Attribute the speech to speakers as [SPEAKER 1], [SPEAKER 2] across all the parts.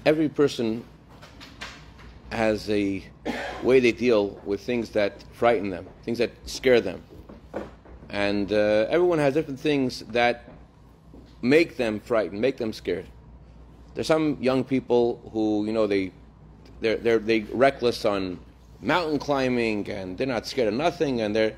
[SPEAKER 1] every person has a way they deal with things that frighten them, things that scare them. And everyone has different things that make them frightened, make them scared. There's some young people who, they're reckless on mountain climbing, and they're not scared of nothing, and they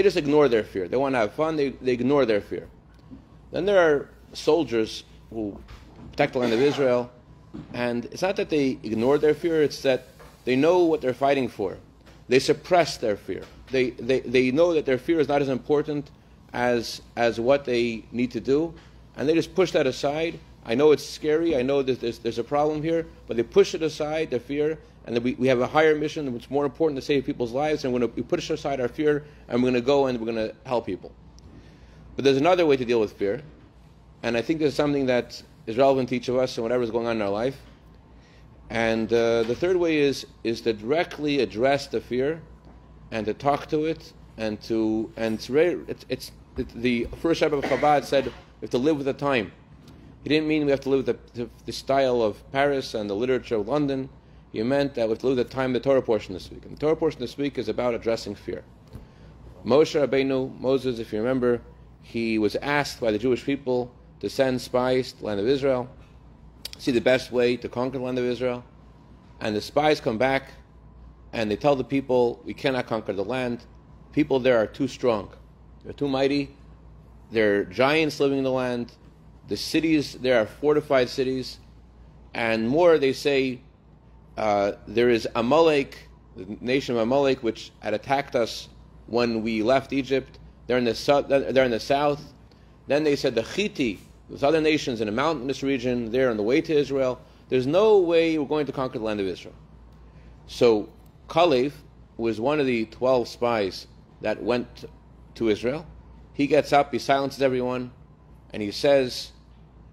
[SPEAKER 1] just ignore their fear. They want to have fun, they ignore their fear. Then there are soldiers who protect the land of Israel, and it's not that they ignore their fear, it's that they know what they're fighting for. They suppress their fear. They know that their fear is not as important as what they need to do, and they just push that aside. I know it's scary, I know there's a problem here, but they push it aside, their fear, and then we have a higher mission. It's more important to save people's lives, and we push aside our fear, and we're going to go and we're going to help people. But there's another way to deal with fear, and I think there's something that is relevant to each of us and whatever's going on in our life. And the third way is to directly address the fear, and to talk to it, the first Rebbe of Chabad said we have to live with the time. He didn't mean we have to live with the style of Paris and the literature of London. He meant that we have to live with the time, the Torah portion this week. And the Torah portion this week is about addressing fear. Moshe Rabbeinu, Moses, if you remember, he was asked by the Jewish people to send spies to the land of Israel, see the best way to conquer the land of Israel. And the spies come back and they tell the people, we cannot conquer the land. People there are too strong. They're too mighty. There are giants living in the land. The cities there are fortified cities. And more, they say, there is Amalek, the nation of Amalek, which had attacked us when we left Egypt. They're in the south. Then they said the Chiti, those other nations in a mountainous region, they're on the way to Israel. There's no way we're going to conquer the land of Israel. So Kalev was one of the 12 spies that went to Israel. He gets up, he silences everyone, and he says,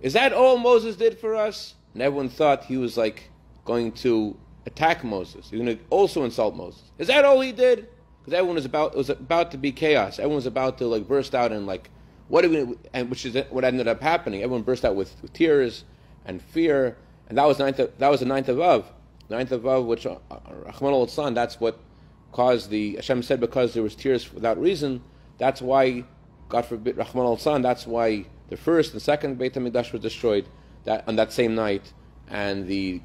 [SPEAKER 1] is that all Moses did for us? And everyone thought he was going to attack Moses. He was going to also insult Moses. Is that all he did? Because everyone was about to be chaos. Everyone was about to burst out in which is what ended up happening. Everyone burst out with tears and fear, and that was the 9th of Av. 9th of Av, which Rahman al-San, that's what caused Hashem said, because there was tears without reason. That's why, God forbid, Rahman al-San, that's why the first and second Beit HaMikdash was destroyed on that same night, and the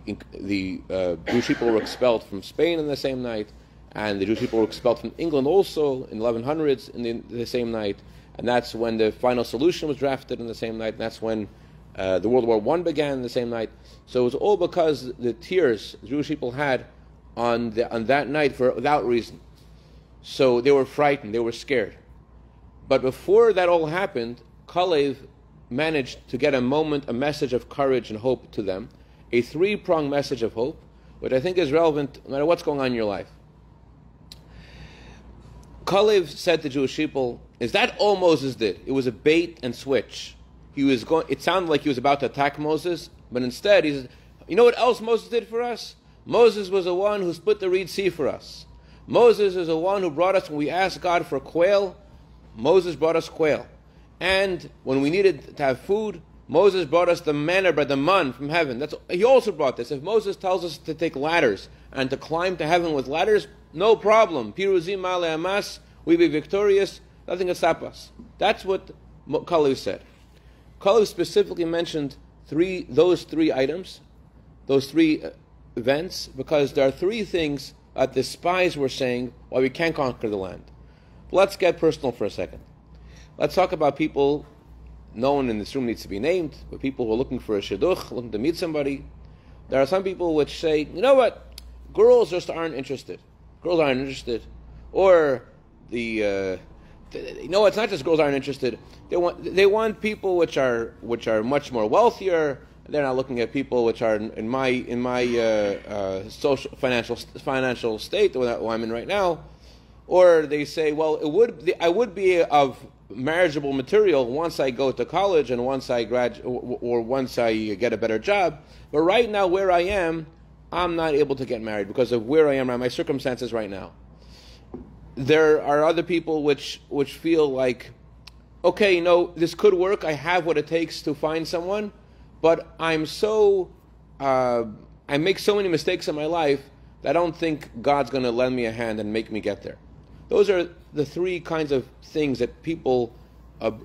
[SPEAKER 1] Jewish people were expelled from Spain on the same night, and the Jewish people were expelled from England also in 1100s in the same night, and that's when the final solution was drafted in the same night, and that's when the World War I began in the same night. So it was all because the tears the Jewish people had on that night without reason. So they were frightened, they were scared. But before that all happened, Kalev managed to get a message of courage and hope to them, a three-pronged message of hope, which I think is relevant no matter what's going on in your life. Kalev said to Jewish people, is that all Moses did? It was a bait and switch. It sounded like he was about to attack Moses, but instead he said, you know what else Moses did for us? Moses was the one who split the Red Sea for us. Moses is the one who brought us, when we asked God for quail, Moses brought us quail. And when we needed to have food, Moses brought us the manna bread, the man from heaven. He also brought this. If Moses tells us to take ladders and to climb to heaven with ladders, no problem. Piruzim ale amas, we be victorious, nothing can stop us. That's what Kalev said. Kalev specifically mentioned those three items, those three events, because there are three things that the spies were saying why we can't conquer the land. Let's get personal for a second. Let's talk about people. No one in this room needs to be named, but people who are looking for a shidduch, looking to meet somebody. There are some people which say, you know what, girls just aren't interested. Girls aren't interested. Or it's not just girls aren't interested. They want people which are much more wealthier. They're not looking at people which are in my social financial state that I'm in right now. Or they say, well, I would be of marriageable material once I go to college and once I graduate or once I get a better job. But right now, where I am, I'm not able to get married because of where I am, my circumstances right now. There are other people which feel like, okay, this could work. I have what it takes to find someone, but I'm so I make so many mistakes in my life that I don't think God's going to lend me a hand and make me get there. Those are the three kinds of things that people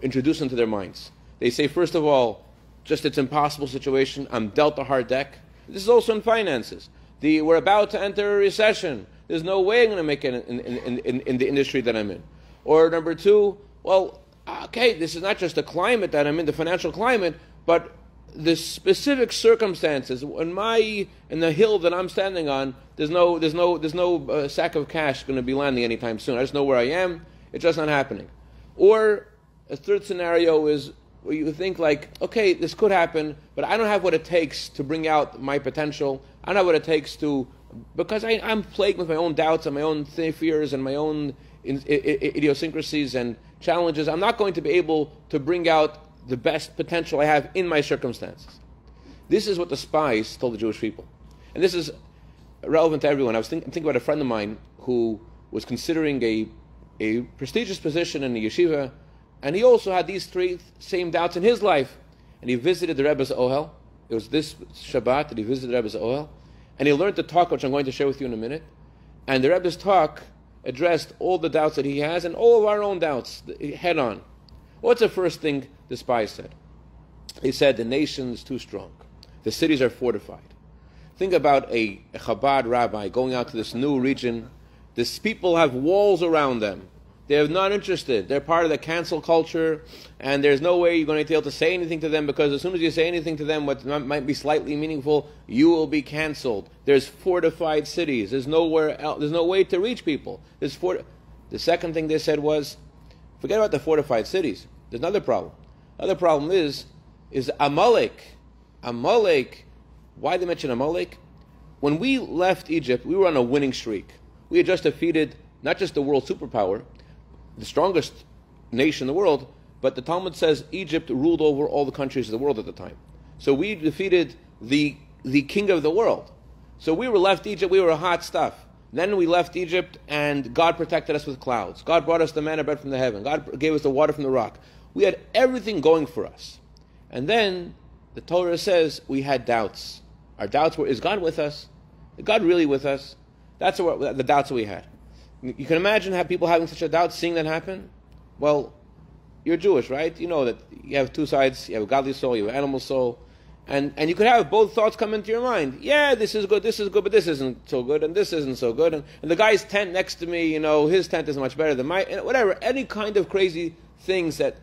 [SPEAKER 1] introduce into their minds. They say, first of all, just it's an impossible situation. I'm dealt a hard deck. This is also in finances. We're about to enter a recession. There's no way I'm going to make it in the industry that I'm in. Or number two, well, okay, this is not just the climate that I'm in, the financial climate, but the specific circumstances. In the hill that I'm standing on, there's no sack of cash going to be landing anytime soon. I just know where I am. It's just not happening. Or a third scenario is where you think like, okay, this could happen, but I don't have what it takes to bring out my potential. I don't have what it takes to, because I'm plagued with my own doubts and my own fears and my own idiosyncrasies and challenges. I'm not going to be able to bring out the best potential I have in my circumstances. This is what the spies told the Jewish people. And this is relevant to everyone. I was thinking about a friend of mine who was considering a prestigious position in the yeshiva, and he also had these three same doubts in his life. And he visited the Rebbe's Ohel. It was this Shabbat that he visited the Rebbe's Ohel. And he learned the talk, which I'm going to share with you in a minute. And the Rebbe's talk addressed all the doubts that he has and all of our own doubts head on. What's the first thing the spies said? They said the nation is too strong. The cities are fortified. Think about a Chabad rabbi going out to this new region. These people have walls around them. They're not interested. They're part of the cancel culture, and there's no way you're going to be able to say anything to them, because as soon as you say anything to them what might be slightly meaningful, you will be canceled. There's fortified cities. There's nowhere else. There's no way to reach people. The second thing they said was, forget about the fortified cities. There's another problem. Another problem is Amalek. Amalek. Why they mention Amalek? When we left Egypt, we were on a winning streak. We had just defeated not just the world superpower, the strongest nation in the world, but the Talmud says Egypt ruled over all the countries of the world at the time. So we defeated the king of the world. So we were left Egypt, we were hot stuff. Then we left Egypt, and God protected us with clouds. God brought us the manna bread from the heaven. God gave us the water from the rock. We had everything going for us. And then the Torah says we had doubts. Our doubts were, is God with us? Is God really with us? That's the doubts that we had. You can imagine how people having such a doubt, seeing that happen. Well, you're Jewish, right? You know that you have two sides. You have a godly soul, you have an animal soul. And you could have both thoughts come into your mind. Yeah, this is good, but this isn't so good, and this isn't so good. And the guy's tent next to me, his tent is much better than mine. Whatever, any kind of crazy things that,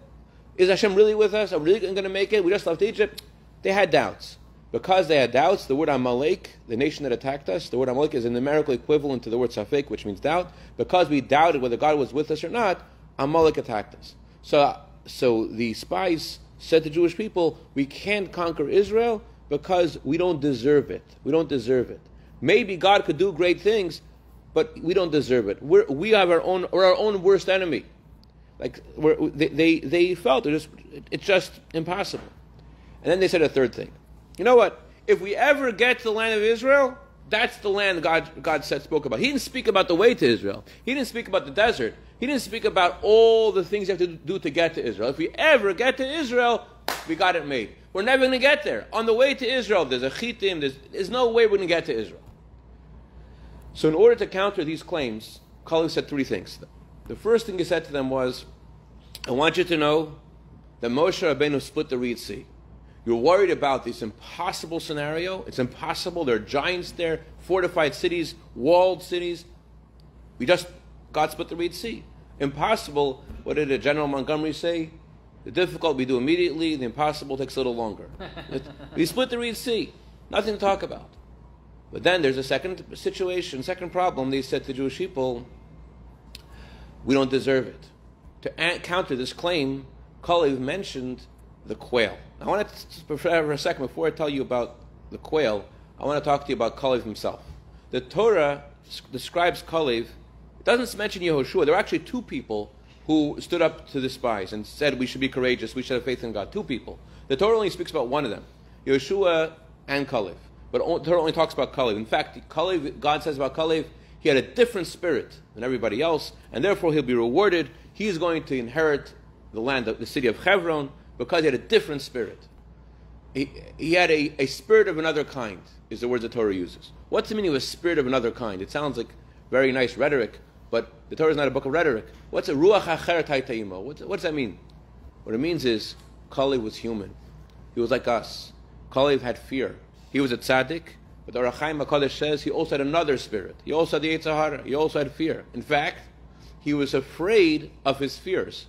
[SPEAKER 1] is Hashem really with us? Are we really going to make it? We just left Egypt. They had doubts. Because they had doubts, the word Amalek, the nation that attacked us, the word Amalek is a numerical equivalent to the word Safek, which means doubt. Because we doubted whether God was with us or not, Amalek attacked us. So the spies said to Jewish people, we can't conquer Israel because we don't deserve it. We don't deserve it. Maybe God could do great things, but we don't deserve it. We're our own worst enemy. They felt it's just impossible. And then they said a third thing. You know what? If we ever get to the land of Israel, that's the land God spoke about. He didn't speak about the way to Israel. He didn't speak about the desert. He didn't speak about all the things you have to do to get to Israel. If we ever get to Israel, we got it made. We're never going to get there. On the way to Israel, there's a chitim. There's no way we're going to get to Israel. So in order to counter these claims, Kalev said three things. The first thing he said to them was, I want you to know that Moshe Rabbeinu split the Reed Sea. You're worried about this impossible scenario. It's impossible. There are giants there, fortified cities, walled cities. God split the Reed Sea. Impossible. What did General Montgomery say? The difficult we do immediately, the impossible takes a little longer. We split the Reed Sea. Nothing to talk about. But then there's a second situation, second problem. They said to Jewish people, we don't deserve it. To counter this claim, Kalev mentioned the quail. I want to, for a second, before I tell you about the quail, I want to talk to you about Kalev himself. The Torah describes Kalev. It doesn't mention Yehoshua. There were actually two people who stood up to the spies and said we should be courageous, we should have faith in God. Two people. The Torah only speaks about one of them, Yehoshua and Kalev. But the Torah only talks about Kalev. In fact, Kalev, God says about Kalev, he had a different spirit than everybody else, and therefore he'll be rewarded. He is going to inherit the land, the city of Hebron, because he had a different spirit. he had a spirit of another kind, is the word the Torah uses. What's the meaning of a spirit of another kind? It sounds like very nice rhetoric, but the Torah is not a book of rhetoric. What's a ruach acheret hayta imo? What does that mean? What it means is, Kalev was human. He was like us. Kalev had fear. He was a tzaddik, but the Orach Chaim HaKadosh says he also had another spirit. He also had the Yetzer Hara. He also had fear. In fact, he was afraid of his fears.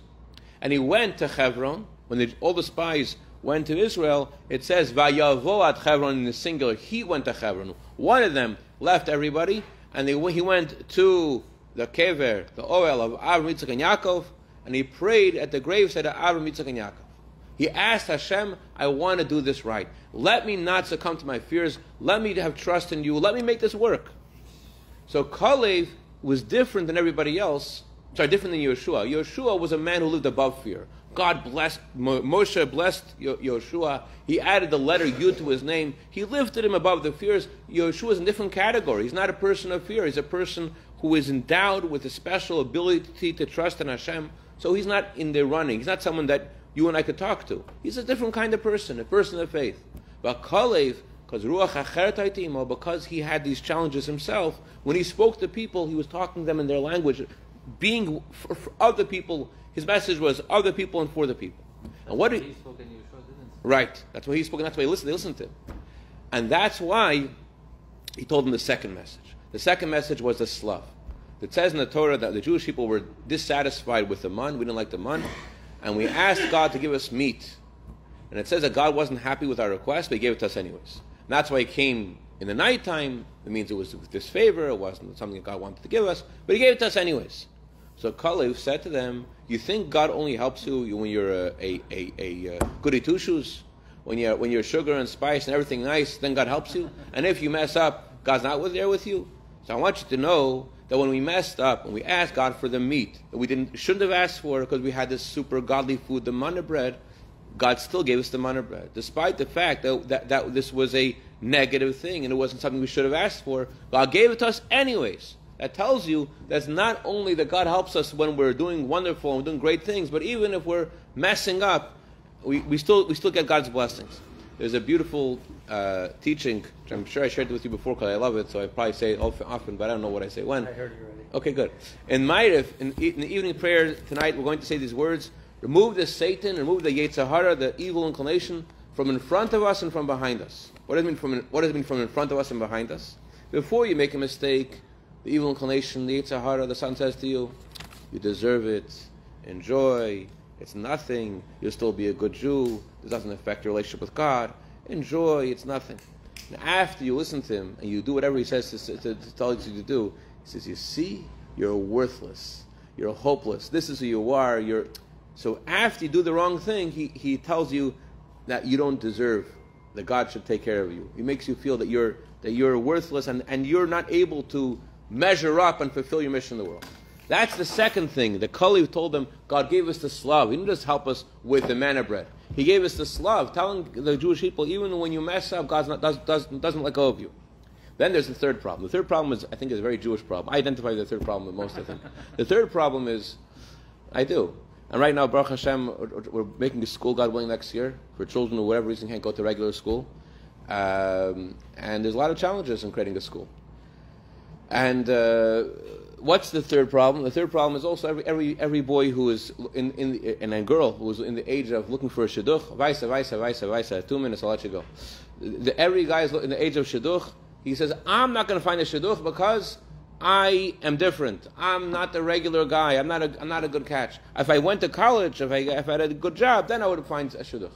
[SPEAKER 1] And he went to Hebron. When all the spies went to Israel, it says, Vayavo at Hebron in the singular. He went to Hebron. One of them left everybody, and he went to the kever, the oil of Avraham, Yitzchak, and Yaakov, and he prayed at the graveside of Avraham, Yitzchak, and Yaakov. He asked Hashem, I want to do this right. Let me not succumb to my fears. Let me have trust in you. Let me make this work. So Kalev was different than everybody else. Different than Yeshua. Yeshua was a man who lived above fear. God blessed, Moshe blessed Yeshua. He added the letter Yud to his name. He lifted him above the fears. Yeshua is in a different category. He's not a person of fear. He's a person who is endowed with a special ability to trust in Hashem. So he's not in the running. He's not someone that you and I could talk to. He's a different kind of person, a person of faith. But Kalev, because he had these challenges himself, when he spoke to people, he was talking to them in their language, being for other people. His message was other people and for the people. And what he spoke in Yeshua didn't. Right. That's why he spoke, and that's why they listened to him. And that's why he told them the second message. The second message was the slav. It says in the Torah that the Jewish people were dissatisfied with the man. We didn't like the man. And we asked God to give us meat. And it says that God wasn't happy with our request, but he gave it to us anyways. And that's why he came in the nighttime. It means it was with disfavor. It wasn't something that God wanted to give us, but he gave it to us anyways. So Kalev said to them, you think God only helps you when you're a goody two-shoes? When you're sugar and spice and everything nice, then God helps you? And if you mess up, God's not there with you? So I want you to know that when we messed up and we asked God for the meat that we shouldn't have asked for because we had this super godly food, the manna bread, God still gave us the manna bread, despite the fact that this was a negative thing and it wasn't something we should have asked for. God gave it to us anyways. That tells you that's not only that God helps us when we're doing wonderful and we're doing great things, but even if we're messing up, we still get God's blessings. There's a beautiful teaching, which I'm sure I shared it with you before because I love it, so I probably say it often, but I don't know what I say when.
[SPEAKER 2] I heard it already.
[SPEAKER 1] Okay, good. In Ma'ariv, in the evening prayer tonight, we're going to say these words: remove the Satan, remove the Yetzer Hara, the evil inclination, from in front of us and from behind us. What does it mean from in front of us and behind us? Before you make a mistake, the evil inclination, the Yetzer Hara, the Son says to you, you deserve it, enjoy, it's nothing, you'll still be a good Jew, this doesn't affect your relationship with God, enjoy, it's nothing. And after you listen to him, and you do whatever he says to tell you to do, he says, you see, you're worthless, you're hopeless, this is who you are, So after you do the wrong thing, he tells you that you don't deserve, that God should take care of you. He makes you feel that you're worthless and you're not able to measure up and fulfill your mission in the world. That's the second thing. The Kalev told them, God gave us the slav. He didn't just help us with the manna bread. He gave us the slav, telling the Jewish people, even when you mess up, God doesn't let go of you. Then there's the third problem. The third problem is a very Jewish problem. I identify the third problem with most, I think. The third problem is, I do. And right now, Baruch Hashem, we're making a school, God willing, next year for children who, for whatever reason, can't go to regular school. And there's a lot of challenges in creating a school. And what's the third problem? The third problem is also every boy who is and a girl who is in the age of looking for a shidduch. Vaisa. 2 minutes, I'll let you go. Every guy is in the age of shidduch. He says, I'm not going to find a shidduch because I am different. I'm not the regular guy. I'm not a good catch. If I went to college, if I had a good job, then I would find a shidduch.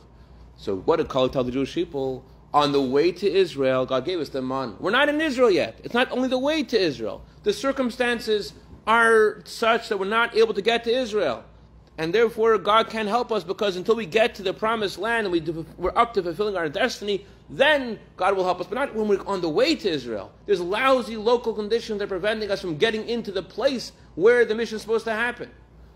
[SPEAKER 1] So what did Kalev tell the Jewish people? On the way to Israel, God gave us the man. We're not in Israel yet. It's not only the way to Israel. The circumstances are such that we're not able to get to Israel. And therefore, God can't help us because until we get to the promised land and we're up to fulfilling our destiny, then God will help us. But not when we're on the way to Israel. There's lousy local conditions that are preventing us from getting into the place where the mission is supposed to happen.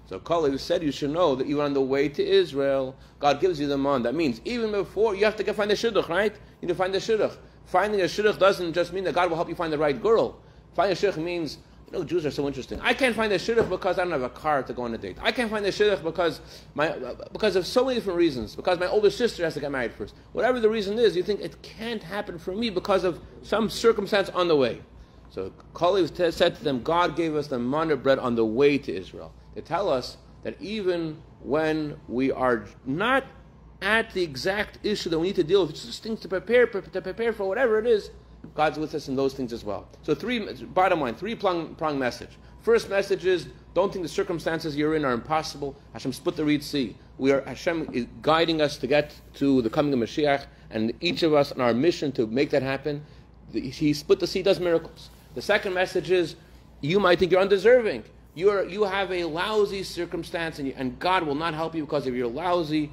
[SPEAKER 1] So Kalev said you should know that even on the way to Israel, God gives you the man. That means even before, you have to find a shidduch, right? You need to find a shidduch. Finding a shidduch doesn't just mean that God will help you find the right girl. Finding a shidduch means Jews are so interesting. I can't find a shidduch because I don't have a car to go on a date. I can't find a shidduch because of so many different reasons. Because my older sister has to get married first. Whatever the reason is, you think it can't happen for me because of some circumstance on the way. So Kalev said to them, God gave us the manna bread on the way to Israel. They tell us that even when we are not at the exact issue that we need to deal with, just things to prepare for whatever it is, God's with us in those things as well. So bottom line, three-pronged message. First message is, don't think the circumstances you're in are impossible. Hashem split the Red Sea. Hashem is guiding us to get to the coming of Mashiach, and each of us on our mission to make that happen. He split the sea, does miracles. The second message is, you might think you're undeserving. You have a lousy circumstance, and God will not help you because of your lousy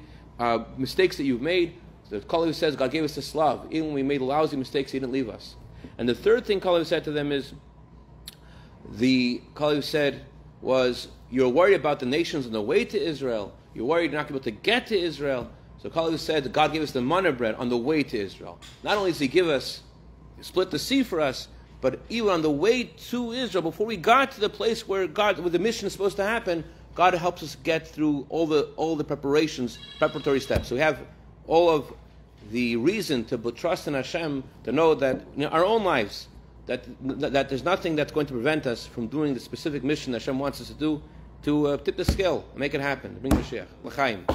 [SPEAKER 1] mistakes that you've made. The Kalev says God gave us this love. Even when we made lousy mistakes, He didn't leave us. And the third thing Kalev said to them is, Kalev said was, you're worried about the nations on the way to Israel. You're worried you're not going to be able to get to Israel. So Kalev said that God gave us the manna bread on the way to Israel. Not only does He split the sea for us, but even on the way to Israel, before we got to the place where the mission is supposed to happen, God helps us get through all the preparatory steps. So we have all of the reason to trust in Hashem, to know that in our own lives, that there's nothing that's going to prevent us from doing the specific mission that Hashem wants us to do, to tip the scale and make it happen, bring Mashiach. L'chaim.